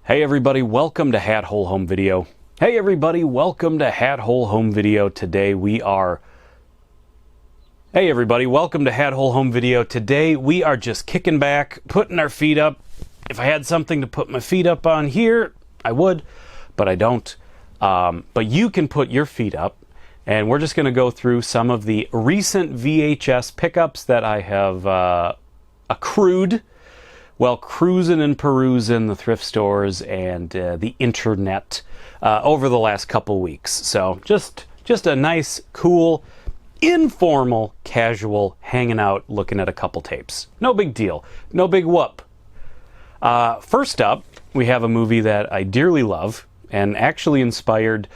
Hey everybody, welcome to Hat Hole Home Video. Hey everybody, welcome to Hat Hole Home Video. Today we are just kicking back, putting our feet up. If I had something to put my feet up on here, I would, but I don't. But you can put your feet up, and we're just going to go through some of the recent VHS pickups that I have accrued while cruising and perusing the thrift stores and the internet over the last couple weeks. So just a nice, cool, informal, casual hanging out, looking at a couple tapes. No big deal. No big whoop. First up, we have a movie that I dearly love and actually inspired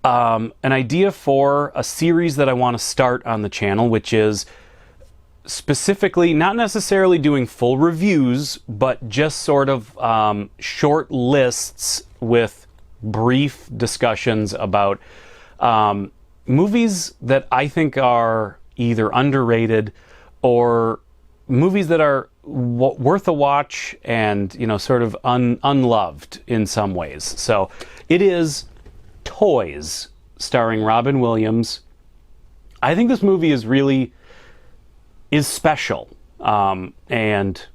an idea for a series that I want to start on the channel, which is specifically not necessarily doing full reviews, but just sort of short lists with brief discussions about movies that I think are either underrated or movies that are worth a watch and, you know, sort of unloved in some ways. So it is Toys, starring Robin Williams. I think this movie is special, and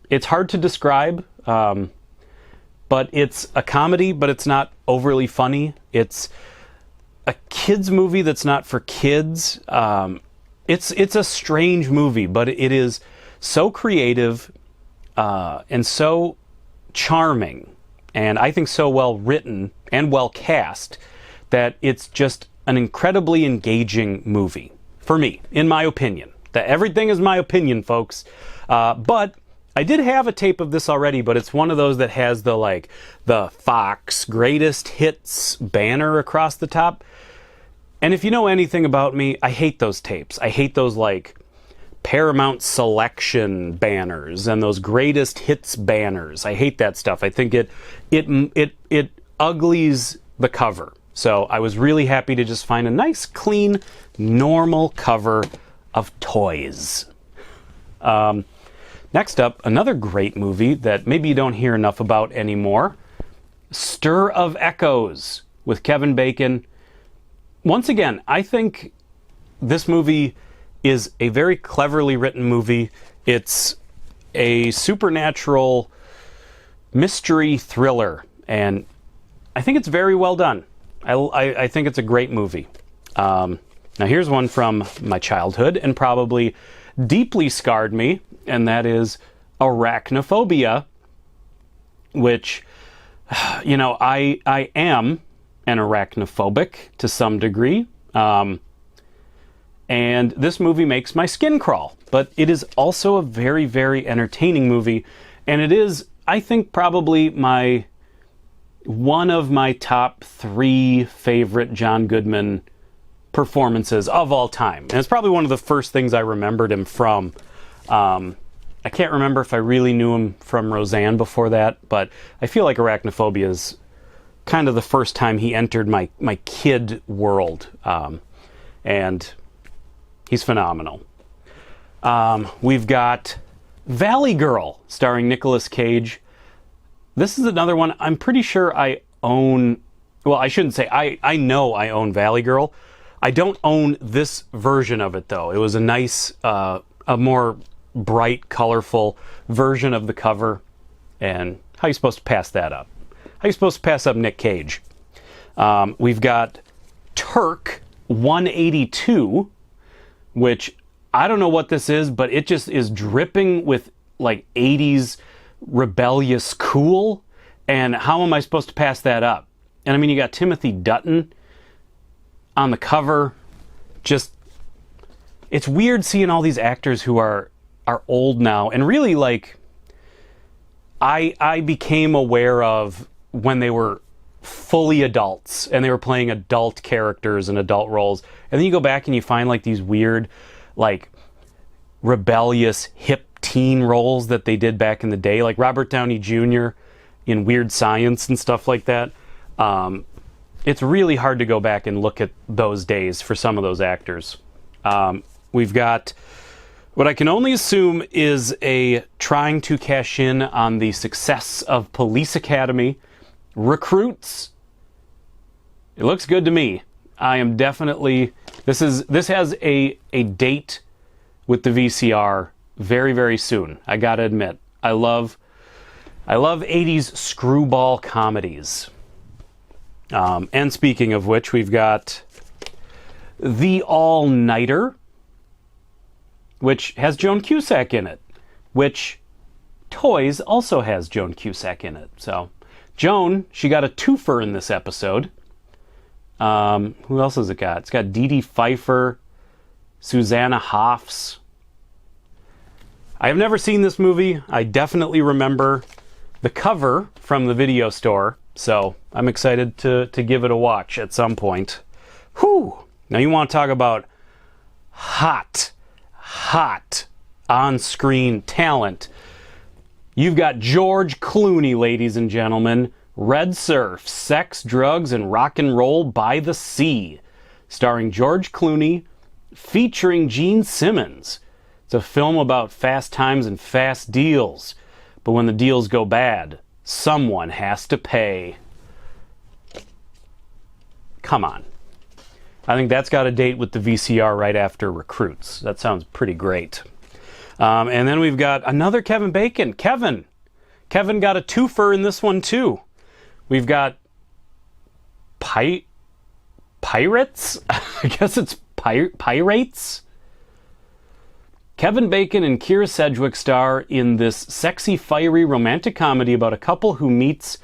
it's hard to describe, but it's a comedy, but it's not overly funny. It's a kids movie that's not for kids. It's a strange movie, but it is so creative and so charming, and I think so well written and well cast that it's just an incredibly engaging movie for me, in my opinion. That everything is my opinion, folks. But I did have a tape of this already, but it's one of those that has the Fox Greatest Hits banner across the top. And if you know anything about me, I hate those tapes. I hate those Paramount Selection banners and those Greatest Hits banners. I hate that stuff. I think it uglies the cover. So I was really happy to just find a nice, clean, normal cover of Toys. Next up, another great movie that maybe you don't hear enough about anymore, Stir of Echoes with Kevin Bacon. Once again, I think this movie is a very cleverly written movie. It's a supernatural mystery thriller, and I think it's very well done. I think it's a great movie. Now here's one from my childhood and probably deeply scarred me, and that is Arachnophobia, which, you know, I am an arachnophobic to some degree, and this movie makes my skin crawl, but it is also a very, very entertaining movie, and it is, I think, probably one of my top 3 favorite John Goodman performances of all time. And it's probably one of the first things I remembered him from. I can't remember if I really knew him from Roseanne before that, but I feel like Arachnophobia is kind of the first time he entered my kid world. And he's phenomenal. We've got Valley Girl, starring Nicolas Cage. This is another one I'm pretty sure I own. Well, I shouldn't say I know I own Valley Girl. I don't own this version of it, though. It was a nice, a more bright, colorful version of the cover. And how are you supposed to pass that up? How are you supposed to pass up Nick Cage? We've got Turk 182, which I don't know what this is, but it just is dripping with 80s rebellious cool. And how am I supposed to pass that up? And I mean, you got Timothy Dutton on the cover. Just, it's weird seeing all these actors who are old now, and really I became aware of when they were fully adults and they were playing adult characters and adult roles, and then you go back and you find these weird rebellious hip teen roles that they did back in the day, like Robert Downey Jr. in Weird Science and stuff like that. It's really hard to go back and look at those days for some of those actors. We've got what I can only assume is a trying to cash in on the success of Police Academy. Recruits. It looks good to me. I am definitely... This has a date with the VCR very, very soon. I gotta admit. I love 80s screwball comedies. And speaking of which, we've got The All-Nighter, which has Joan Cusack in it, which Toys also has Joan Cusack in it. So Joan, she got a twofer in this episode. Who else has it got? It's got Dee Dee Pfeiffer, Susanna Hoffs. I have never seen this movie. I definitely remember the cover from the video store, so I'm excited to give it a watch at some point. Whew! Now you want to talk about hot on-screen talent. You've got George Clooney, ladies and gentlemen. Red Surf, Sex, Drugs, and Rock and Roll by the Sea. Starring George Clooney, featuring Gene Simmons. It's a film about fast times and fast deals. But when the deals go bad, someone has to pay. Come on. I think that's got a date with the VCR right after Recruits. That sounds pretty great. And then we've got another Kevin Bacon. Kevin got a twofer in this one too. We've got Pirates? I guess it's Pirates? Kevin Bacon and Keira Sedgwick star in this sexy, fiery romantic comedy about a couple who meets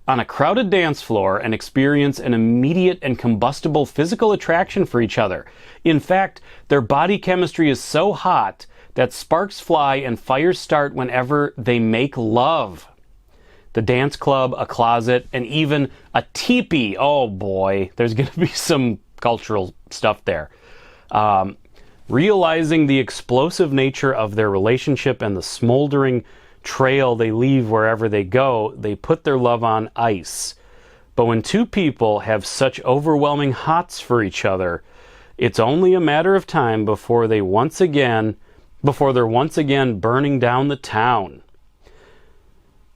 on a crowded dance floor and experience an immediate and combustible physical attraction for each other. In fact, their body chemistry is so hot that sparks fly and fires start whenever they make love. The dance club, a closet, and even a teepee. Oh boy, there's going to be some cultural stuff there. Realizing the explosive nature of their relationship and the smoldering trail they leave wherever they go, they put their love on ice. But when two people have such overwhelming hots for each other, it's only a matter of time before they're once again burning down the town.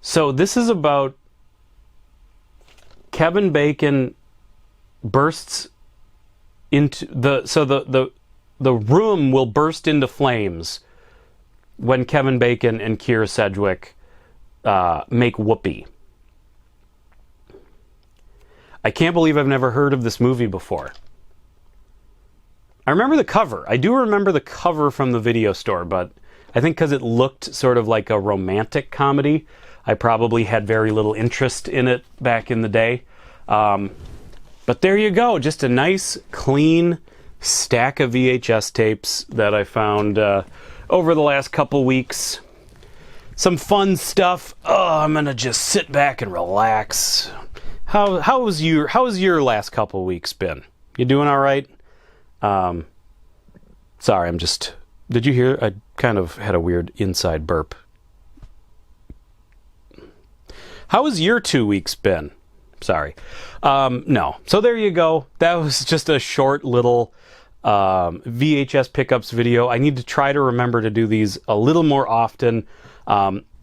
So this is about Kevin Bacon bursts into the room will burst into flames when Kevin Bacon and Keira Sedgwick make whoopee. I can't believe I've never heard of this movie before. I remember the cover. I do remember the cover from the video store, but I think because it looked sort of like a romantic comedy, I probably had very little interest in it back in the day. But there you go. Just a nice, clean stack of VHS tapes that I found over the last couple weeks. Some fun stuff. Oh, I'm going to just sit back and relax. How's your last couple weeks been? You doing all right? Sorry, did you hear? I kind of had a weird inside burp. How has your 2 weeks been? Sorry. No. So there you go. That was just a short little VHS pickups video. I need to try to remember to do these a little more often.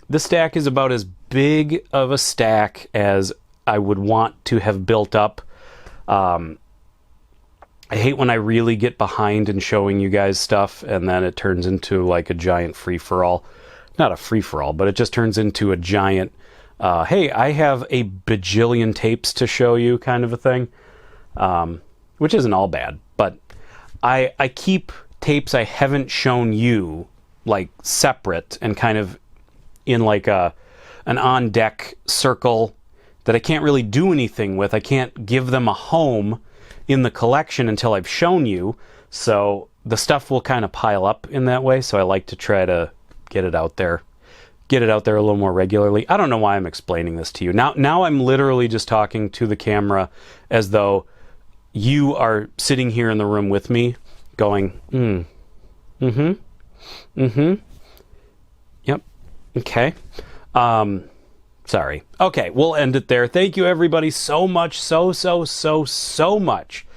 This stack is about as big of a stack as I would want to have built up. I hate when I really get behind in showing you guys stuff and then it turns into like a giant free-for-all. Not a free-for-all, but it just turns into a giant hey, I have a bajillion tapes to show you kind of a thing, which isn't all bad, but I keep tapes I haven't shown you like separate and kind of in like an on-deck circle that I can't really do anything with. I can't give them a home in the collection until I've shown you, so the stuff will kind of pile up in that way, so I like to try to get it out there a little more regularly. I don't know why I'm explaining this to you. Now I'm literally just talking to the camera as though you are sitting here in the room with me going, yep, okay. Sorry. Okay, we'll end it there. Thank you everybody so much, so much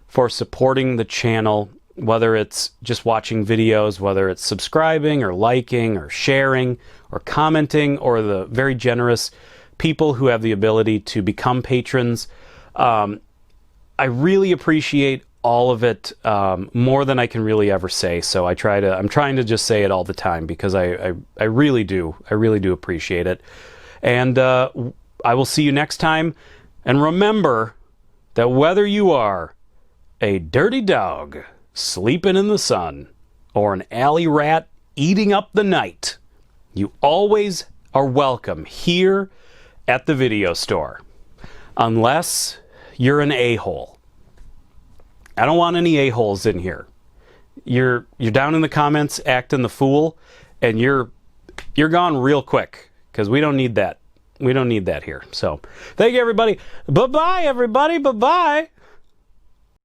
for supporting the channel. whether it's just watching videos, whether it's subscribing or liking or sharing or commenting, or the very generous people who have the ability to become patrons. I really appreciate all of it, more than I can really ever say. So I'm trying to just say it all the time, because I really do appreciate it. And I will see you next time. And remember that whether you are a dirty dog sleeping in the sun or an alley rat eating up the night, you always are welcome here at the video store. Unless you're an a-hole. I don't want any a-holes in here. You're down in the comments acting the fool, and you're gone real quick, because we don't need that. We don't need that here. So, thank you, everybody. Bye-bye, everybody. Bye-bye.